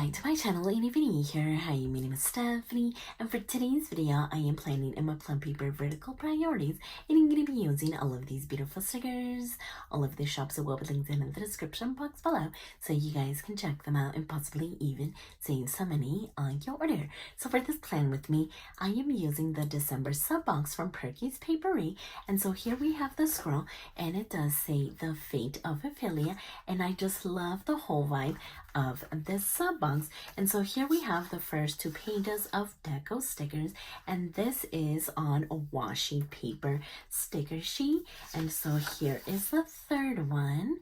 back to my channel, and if you're new here, hi, my name is Stephany, and for today's video, I am planning in my Plum Paper vertical priorities, and I'm going to be using all of these beautiful stickers. All of the shops will be linked in the description box below, so you guys can check them out and possibly even save some money on your order. So for this plan with me, I am using the December sub box from Perky's Paperie, and so here we have the scroll, and it does say the fate of Ophelia, and I just love the whole vibe of this sub box. And so here we have the first 2 pages of deco stickers, and this is on a washi paper sticker sheet. And so here is the third one,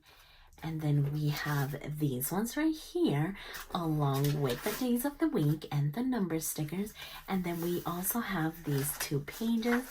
and then we have these ones right here along with the days of the week and the number stickers. And then we also have these 2 pages,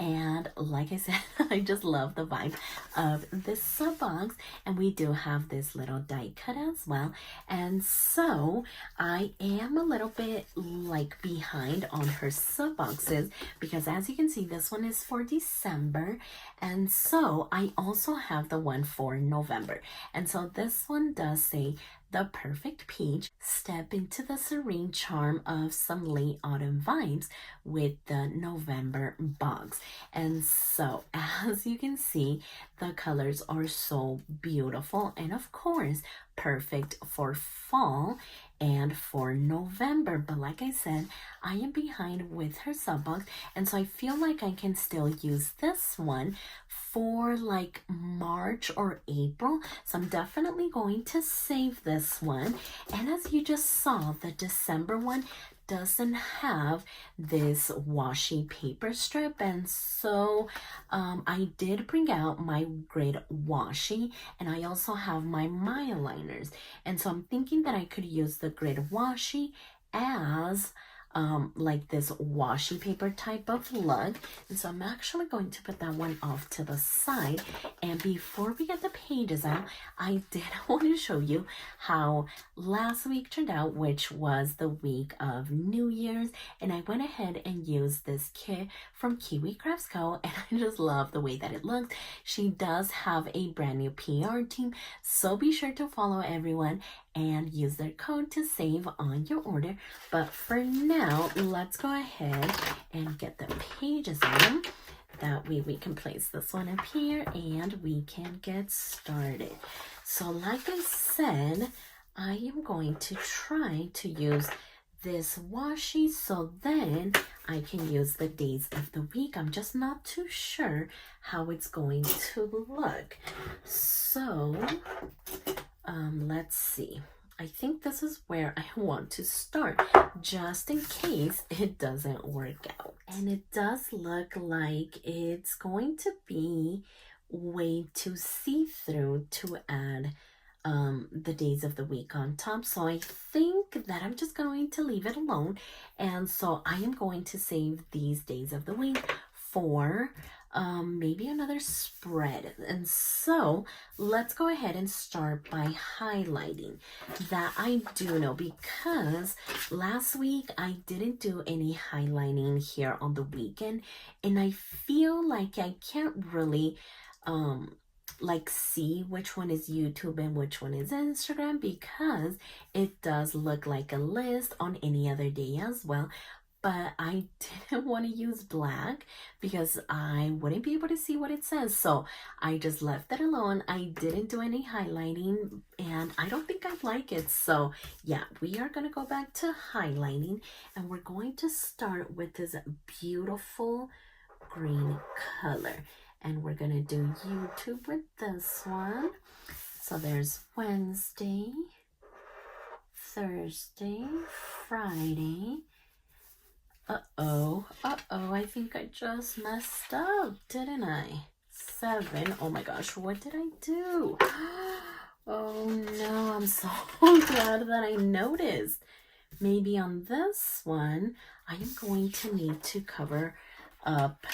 and like I said, I just love the vibe of this sub box. And we do have this little die cut as well, and so I am a little bit like behind on her sub boxes because as you can see, this one is for December, and so I also have the one for November. And so this one does say the perfect peach, step into the serene charm of some late autumn vibes with the November box. And so as you can see, the colors are so beautiful, and of course perfect for fall and for November. But like I said, I am behind with her sub box, and so I feel like I can still use this one for like March or April. So I'm definitely going to save this one. And as you just saw, the December one doesn't have this washi paper strip, and so I did bring out my grid washi, and I also have my Maya liners, and so I'm thinking that I could use the grid washi as like this washi paper type of look. And so I'm actually going to put that one off to the side. And before we get the pages out, I did want to show you how last week turned out, which was the week of New Year's, and I went ahead and used this kit from Kiwi Crafts Co, and I just love the way that it looks. She does have a brand new PR team, so be sure to follow everyone and use their code to save on your order. But for now, let's go ahead and get the pages on. That way we can place this one up here and we can get started. So like I said, I am going to try to use this washi so then I can use the days of the week. I'm just not too sure how it's going to look. So let's see. I think this is where I want to start, just in case it doesn't work out. And it does look like it's going to be way too see-through to add the days of the week on top. So I think that I'm just going to leave it alone. And so I am going to save these days of the week for maybe another spread. And so let's go ahead and start by highlighting. That I do know because last week I didn't do any highlighting here on the weekend, and I feel like I can't really like see which one is YouTube and which one is Instagram, because it does look like a list on any other day as well. But I didn't want to use black because I wouldn't be able to see what it says. So I just left it alone. I didn't do any highlighting, and I don't think I like it. So yeah, we are going to go back to highlighting, and we're going to start with this beautiful green color. And we're going to do YouTube with this one. So there's Wednesday, Thursday, Friday. I think I just messed up, didn't I? 7. Oh my gosh, what did I do? Oh no, I'm so glad that I noticed. Maybe on this one, I am going to need to cover up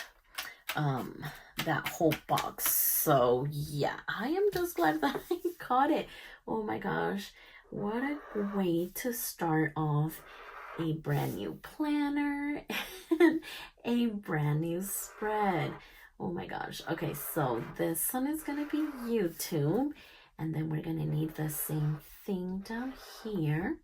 that whole box. So yeah, I am just glad that I caught it. Oh my gosh, what a way to start off a brand new planner and a brand new spread. Oh my gosh. Okay, so this one is gonna be YouTube, and then we're gonna need the same thing down here.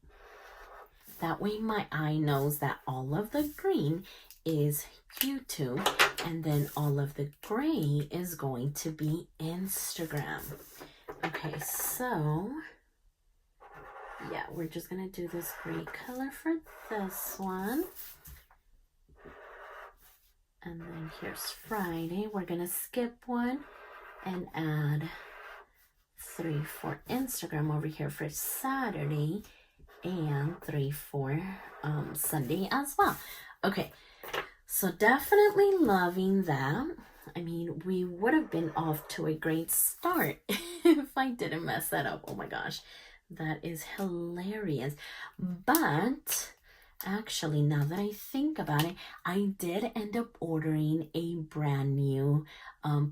That way my eye knows that all of the green is YouTube, and then all of the gray is going to be Instagram. Okay, so yeah, we're just gonna do this gray color for this one. And then here's Friday. We're gonna skip one and add 3 for Instagram over here for Saturday, and 3 for Sunday as well. Okay, so definitely loving that. I mean, we would have been off to a great start if I didn't mess that up. Oh my gosh, that is hilarious. But actually, now that I think about it, I did end up ordering a brand new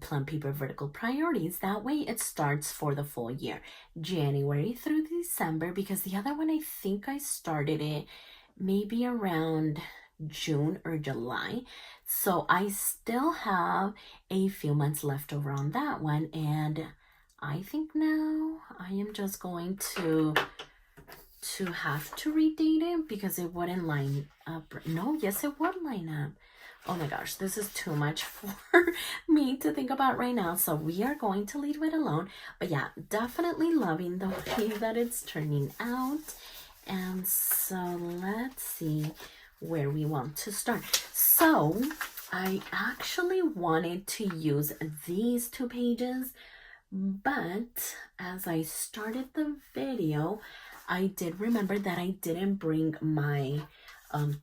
Plum Paper Vertical Priorities. That way it starts for the full year, January through December, because the other one, I think I started it maybe around June or July. So I still have a few months left over on that one. And I think now I am just going to have to redate it because it wouldn't line up. No, yes, it would line up. Oh my gosh, this is too much for me to think about right now. So we are going to leave it alone. But yeah, definitely loving the way that it's turning out. And so let's see where we want to start. So I actually wanted to use these 2 pages, but as I started the video, I did remember that I didn't bring my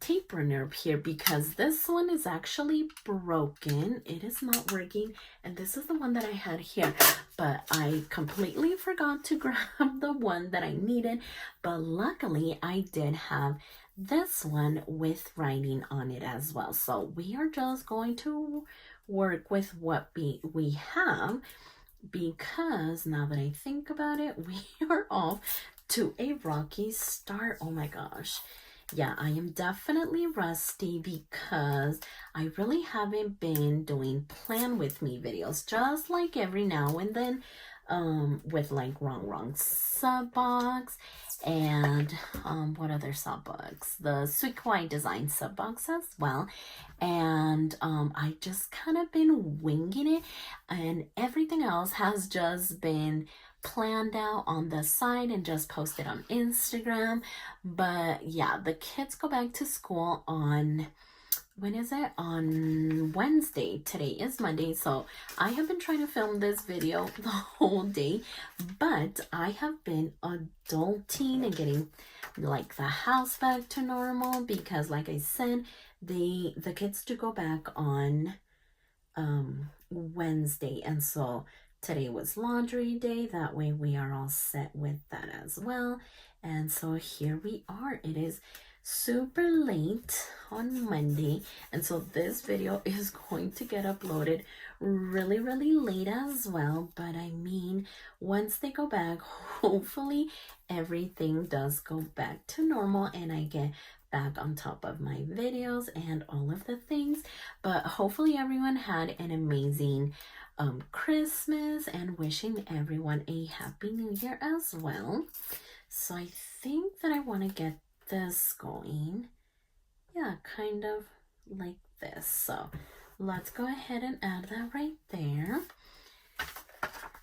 tape runner up here because this one is actually broken. It is not working, and this is the one that I had here, but I completely forgot to grab the one that I needed. But luckily I did have this one with writing on it as well. So we are just going to work with what we have, because now that I think about it, we are off to a rocky start. Oh my gosh. Yeah, I am definitely rusty because I really haven't been doing plan with me videos, just like every now and then with like Rongrong sub box and what other sub box? The Sweet Kawaii Design sub box as well. And I just kind of been winging it, and everything else has just been planned out on the side and just posted on Instagram. But yeah, the kids go back to school on, when is it? On Wednesday. Today is Monday, so I have been trying to film this video the whole day, but I have been adulting and getting like the house back to normal because, like I said, the kids do go back on Wednesday, and so today was laundry day. That way we are all set with that as well. And so here we are. It is super late on Monday, and so this video is going to get uploaded really late as well. But I mean, once they go back, hopefully everything does go back to normal and I get back on top of my videos and all of the things. But hopefully everyone had an amazing Christmas, and wishing everyone a happy new year as well. So I think that I want to get this going, yeah, kind of like this. So let's go ahead and add that right there.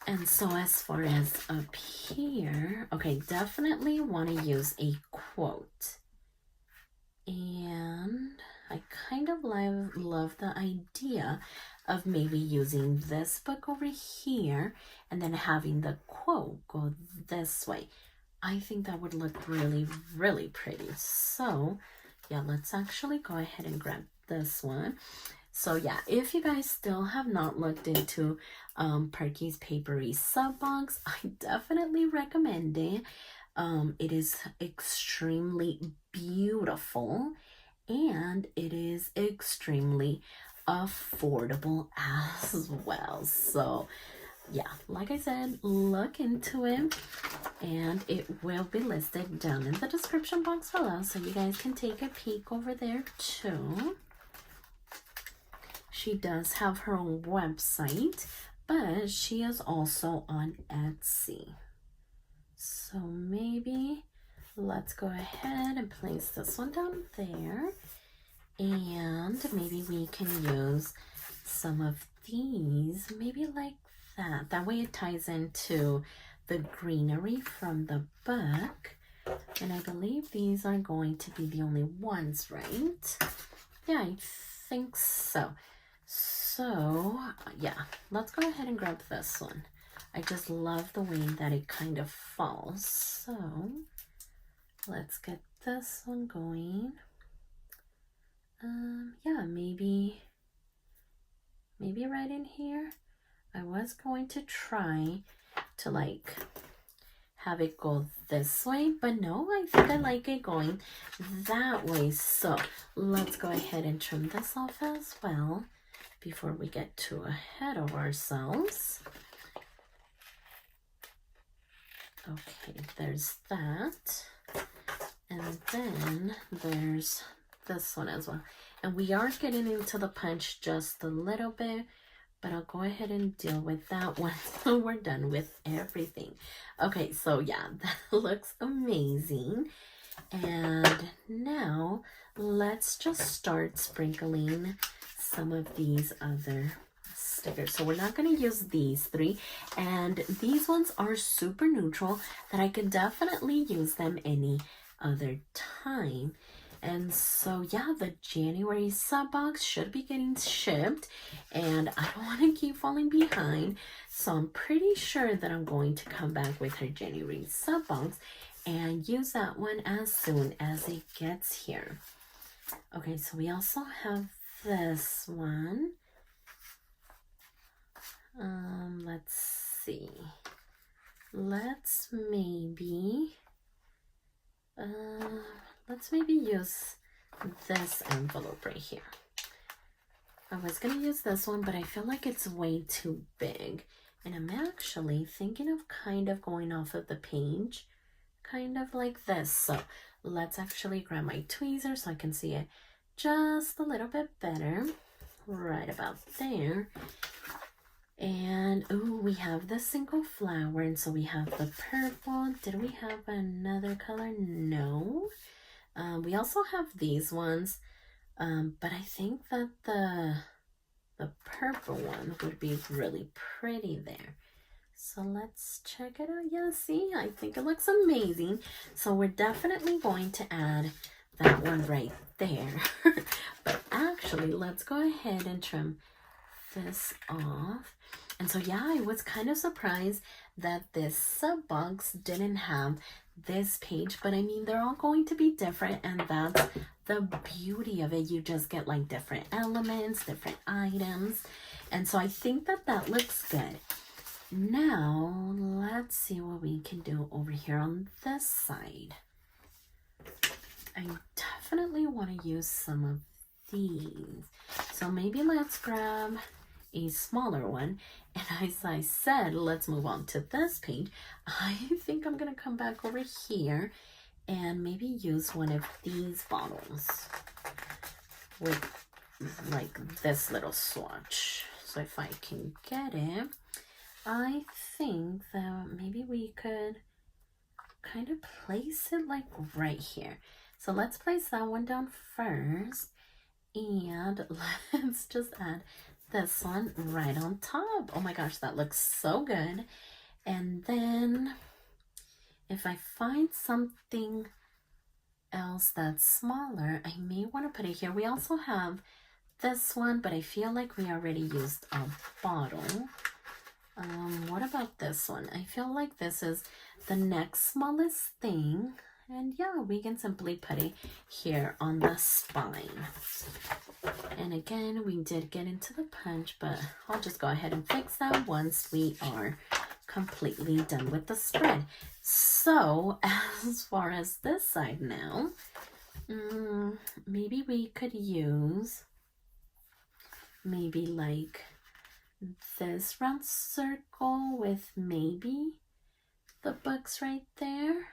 And so as far as up here, okay, definitely want to use a quote. And I kind of love the idea of maybe using this book over here and then having the quote go this way. I think that would look really pretty. So yeah, let's actually go ahead and grab this one. So yeah, if you guys still have not looked into Perky's Paperie sub box, I definitely recommend it. It is extremely beautiful, and it is extremely affordable as well. So yeah, like I said, look into it, and it will be listed down in the description box below, so you guys can take a peek over there too. She does have her own website, but she is also on Etsy. So maybe let's go ahead and place this one down there. And maybe we can use some of these, maybe like that. That way it ties into the greenery from the book. And I believe these are going to be the only ones, right? Yeah, I think so. So, yeah, let's go ahead and grab this one. I just love the way that it kind of falls. So, let's get this one going. Yeah, maybe right in here. I was going to try to like have it go this way, but no, I think I like it going that way. So let's go ahead and trim this off as well before we get too ahead of ourselves. Okay, there's that. And then there's this one as well. And we are getting into the punch just a little bit, but I'll go ahead and deal with that once we're done with everything. Okay, so yeah, that looks amazing. And now let's just start sprinkling some of these other stickers. So we're not going to use these three, and these ones are super neutral that I can definitely use them any other time. And so yeah, the January sub box should be getting shipped, and I don't want to keep falling behind, so I'm pretty sure that I'm going to come back with her January sub box and use that one as soon as it gets here. Okay, so we also have this one. Let's see. Let's maybe use this envelope right here. I was gonna use this one, but I feel like it's way too big. And I'm actually thinking of kind of going off of the page, kind of like this. So let's actually grab my tweezers so I can see it just a little bit better. Right about there. And oh, we have the single flower, and so we have the purple. Did we have another color? No. We also have these ones, but I think that the purple one would be really pretty there. So let's check it out. Yeah, see, I think it looks amazing. So we're definitely going to add that one right there. But actually, let's go ahead and trim this off. And so yeah, I was kind of surprised that this sub box didn't have this page, but I mean, they're all going to be different, and that's the beauty of it. You just get like different elements, different items, and so I think that that looks good. Now let's see what we can do over here on this side. I definitely want to use some of these, so maybe let's grab a smaller one, and as I said, let's move on to this page. I think I'm gonna come back over here and maybe use one of these bottles with like this little swatch. So if I can get it, I think that maybe we could kind of place it like right here. So let's place that one down first, and let's just add this one right on top. Oh my gosh, that looks so good. And then if I find something else that's smaller, I may want to put it here. We also have this one, but I feel like we already used a bottle. What about this one? I feel like this is the next smallest thing. And yeah, we can simply put it here on the spine. And again, we did get into the punch, but I'll just go ahead and fix that once we are completely done with the spread. So as far as this side now, maybe we could use maybe like this round circle with maybe the books right there.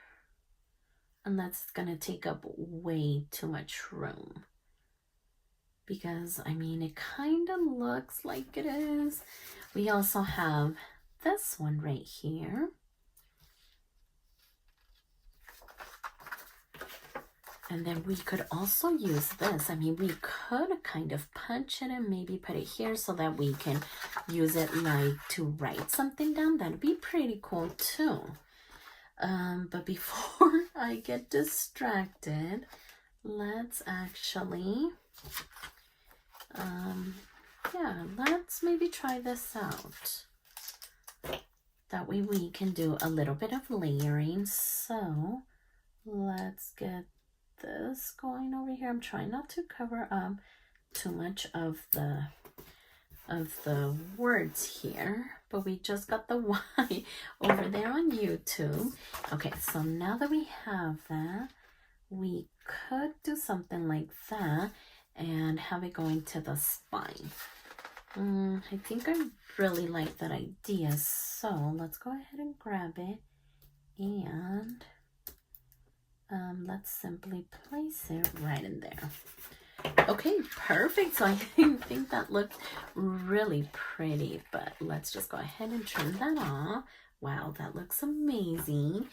And that's gonna take up way too much room, because I mean, it kind of looks like it is. We also have this one right here. And then we could also use this. I mean, we could kind of punch it and maybe put it here so that we can use it like to write something down. That'd be pretty cool too. But before I get distracted, let's actually, yeah, let's maybe try this out. That way we can do a little bit of layering. So let's get this going over here. I'm trying not to cover up too much of the words here, but we just got the Y over there on YouTube. Okay, so now that we have that, we could do something like that and have it going to the spine. I think I really like that idea, so let's go ahead and grab it and let's simply place it right in there. Okay, perfect. So I think that looked really pretty, but let's just go ahead and trim that off. Wow, that looks amazing.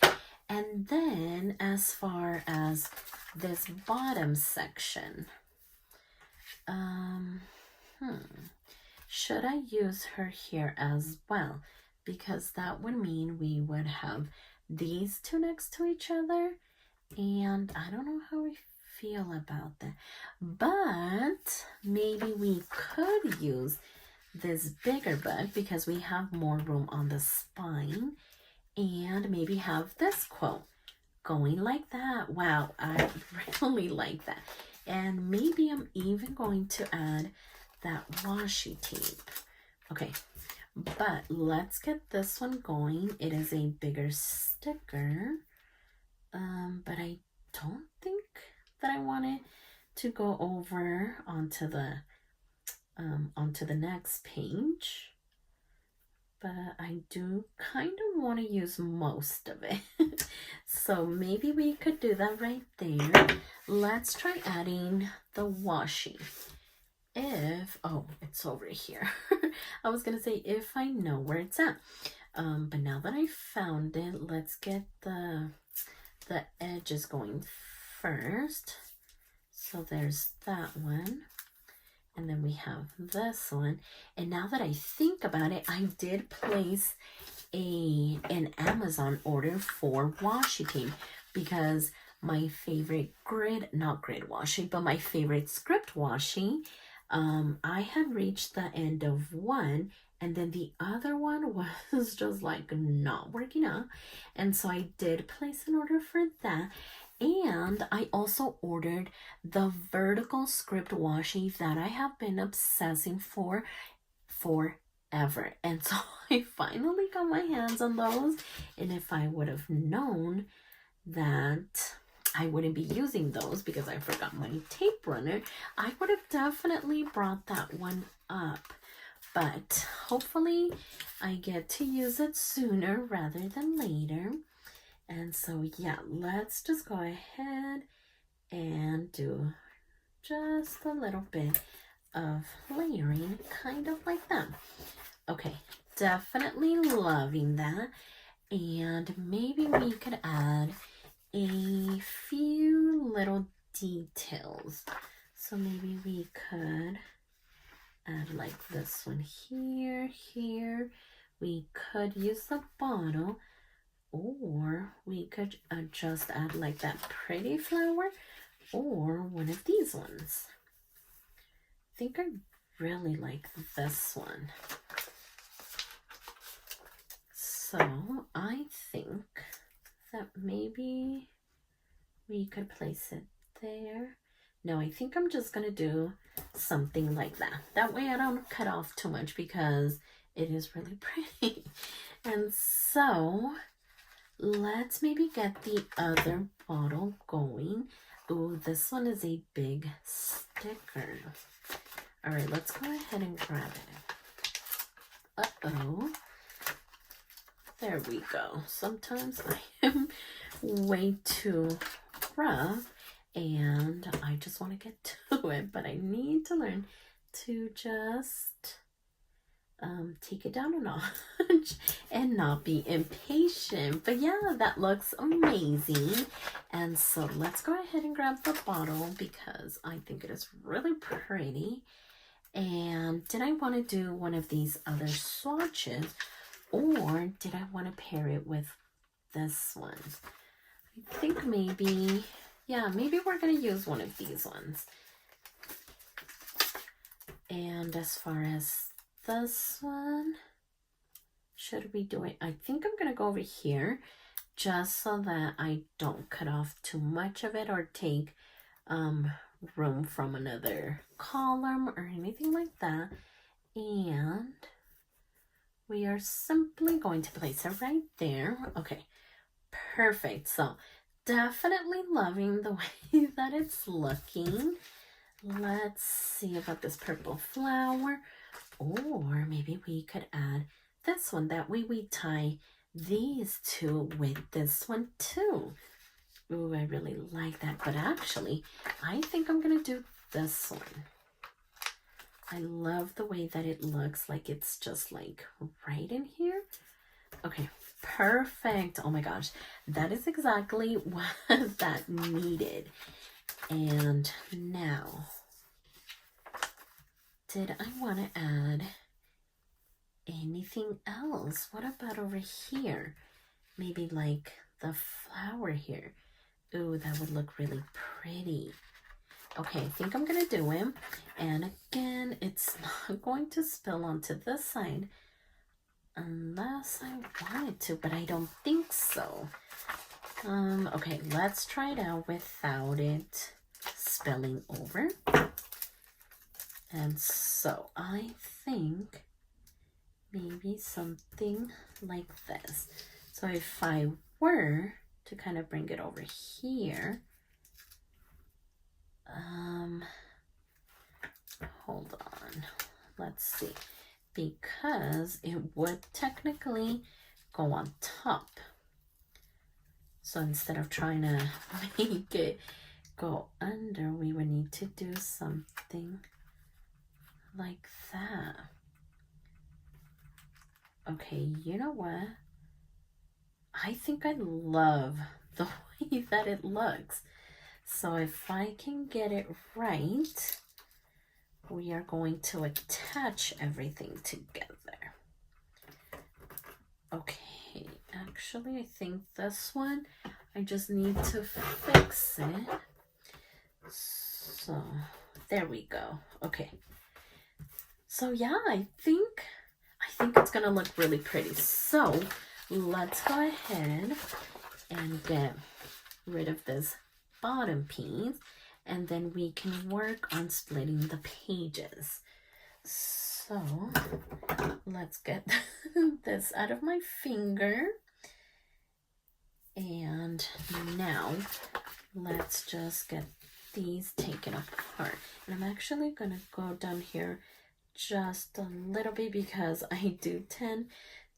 And then as far as this bottom section, should I use her here as well? Because that would mean we would have these two next to each other, and I don't know how we feel about that, but maybe we could use this bigger book because we have more room on the spine, and maybe have this quote going like that. Wow, I really like that. And maybe I'm even going to add that washi tape. Okay, but let's get this one going. It is a bigger sticker, but I don't think that I want it to go over onto the next page, but I do kind of want to use most of it. So maybe we could do that right there. Let's try adding the washi. Oh, it's over here. I was gonna say if I know where it's at, but now that I found it, let's get the edges going first. So there's that one, and then we have this one. And now that I think about it, I did place an Amazon order for washi tape because my favorite not grid washi, but my favorite script washi, I had reached the end of one, and then the other one was just like not working out. And so I did place an order for that. And I also ordered the vertical script washi that I have been obsessing for forever. And so I finally got my hands on those. And if I would have known that I wouldn't be using those because I forgot my tape runner, I would have definitely brought that one up. But hopefully I get to use it sooner rather than later. And so yeah, let's just go ahead and do just a little bit of layering, kind of like that. Okay, definitely loving that. And maybe we could add a few little details. So maybe we could add like this one here. We could use the bottle, or we could just add like that pretty flower, or one of these ones. I think I really like this one. So I think that maybe we could place it there. No, I think I'm just gonna do something like that. That way I don't cut off too much because it is really pretty. And so let's maybe get the other bottle going. Ooh, this one is a big sticker. All right, let's go ahead and grab it. Uh-oh. There we go. Sometimes I am way too rough and I just want to get to it, but I need to learn to just take it down a notch and not be impatient. But yeah, that looks amazing. And so let's go ahead and grab the bottle because I think it is really pretty. And did I want to do one of these other swatches, or did I want to pair it with this one? I think maybe, yeah, maybe we're going to use one of these ones. And as far as this one, should we do it? I think I'm going to go over here just so that I don't cut off too much of it or take room from another column or anything like that. And we are simply going to place it right there. Okay, perfect. So definitely loving the way that it's looking. Let's see about this purple flower, or maybe we could add this one. That way we tie these two with this one too. Ooh, I really like that. But actually, I think I'm going to do this one. I love the way that it looks, like it's just like right in here. Okay, perfect. Oh my gosh, that is exactly what that needed. And now, did I want to add anything else? What about over here? Maybe like the flower here. Ooh, that would look really pretty. Okay, I think I'm gonna do it. And again, it's not going to spill onto this side unless I wanted to, but I don't think so. Okay, let's try it out without it spilling over. And so I think maybe something like this. So if I were to kind of bring it over here, hold on, let's see, because it would technically go on top. So instead of trying to make it go under, we would need to do something like that. Okay, you know what? I think I love the way that it looks. So if I can get it right, we are going to attach everything together. Okay, actually I think this one, I just need to fix it. So there we go. Okay. So yeah, I think it's gonna look really pretty. So let's go ahead and get rid of this bottom piece, and then we can work on splitting the pages. So let's get this out of my finger, and now let's just get these taken apart. And I'm actually gonna go down here just a little bit because I do tend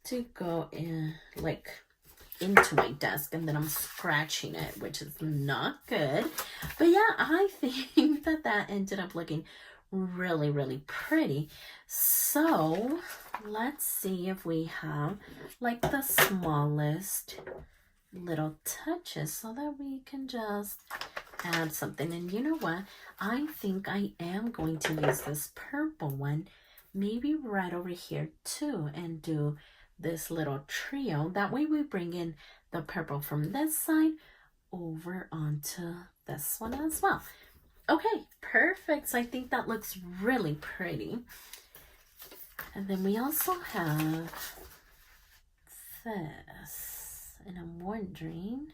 to go in like into my desk and then I'm scratching it, which is not good. But yeah, I think that ended up looking really, really pretty. So let's see if we have like the smallest little touches so that we can just add something. And you know what? I think I am going to use this purple one, maybe right over here too, and do this little trio. That way we bring in the purple from this side over onto this one as well. Okay, perfect. So I think that looks really pretty. And then we also have this, and I'm wondering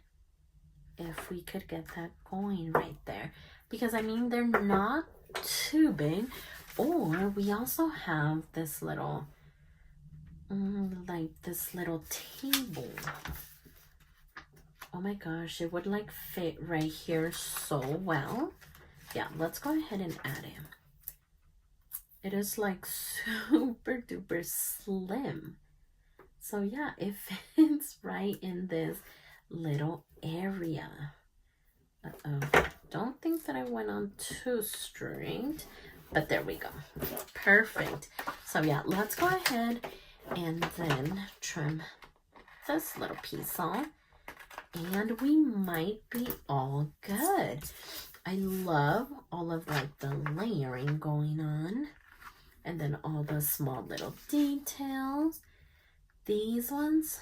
if we could get that going right there, because I mean they're not too big. Or we also have this little like this little table. Oh my gosh, it would like fit right here so well. Yeah, let's go ahead and add it. It is like super duper slim. So yeah, it fits right in this little area. Don't think that I went on too straight, But there we go. Perfect. So yeah, let's go ahead and then trim this little piece off. And we might be all good. I love all of like the layering going on. And then all the small little details. These ones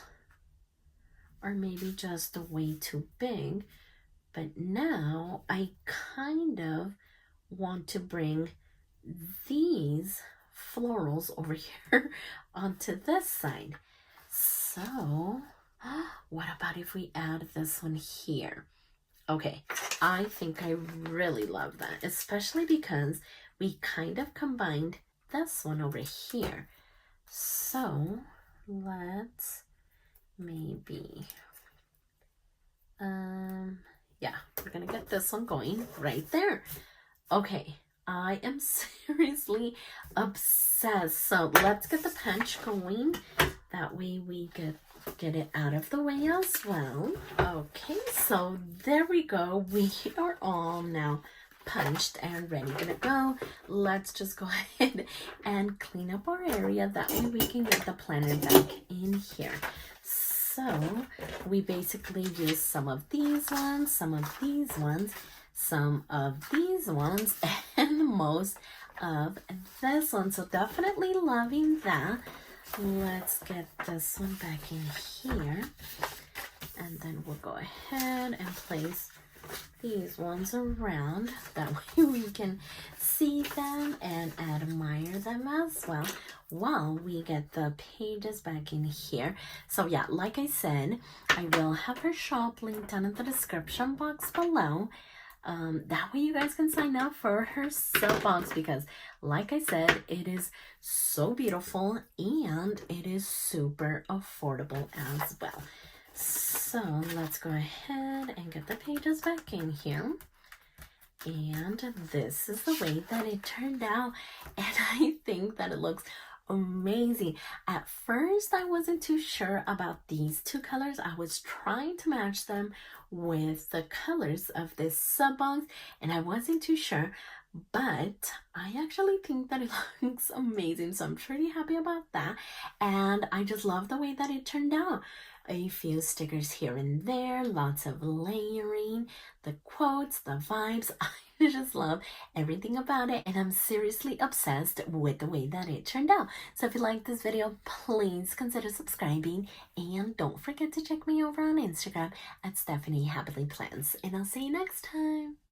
are maybe just way too big. But now I kind of want to bring these florals over here onto this side. So what about if we add this one here? Okay, I think I really love that, especially because we kind of combined this one over here. So let's maybe, yeah, we're gonna get this one going right there. Okay, I am seriously obsessed. So let's get the punch going. That way we get it out of the way as well. Okay, so there we go. We are all now punched and ready to go. Let's just go ahead and clean up our area. That way we can get the planner back in here. So we basically use some of these ones, some of these ones, some of these ones, and most of this one. So definitely loving that. Let's get this one back in here. And then we'll go ahead and place these ones around. That way we can see them and admire them as well while we get the pages back in here. So yeah, like I said, I will have her shop linked down in the description box below. That way you guys can sign up for her sale box, because like I said, it is so beautiful and it is super affordable as well. So let's go ahead and get the pages back in here. And this is the way that it turned out. And I think that it looks amazing. At first, I wasn't too sure about these two colors. I was trying to match them with the colors of this sub box, and I wasn't too sure, but I actually think that it looks amazing. So I'm pretty happy about that. And I just love the way that it turned out. A few stickers here and there, lots of layering, the quotes, the vibes. I just love everything about it, and I'm seriously obsessed with the way that it turned out. So if you like this video, please consider subscribing, and don't forget to check me over on Instagram at stephanyhappilyplans, and I'll see you next time.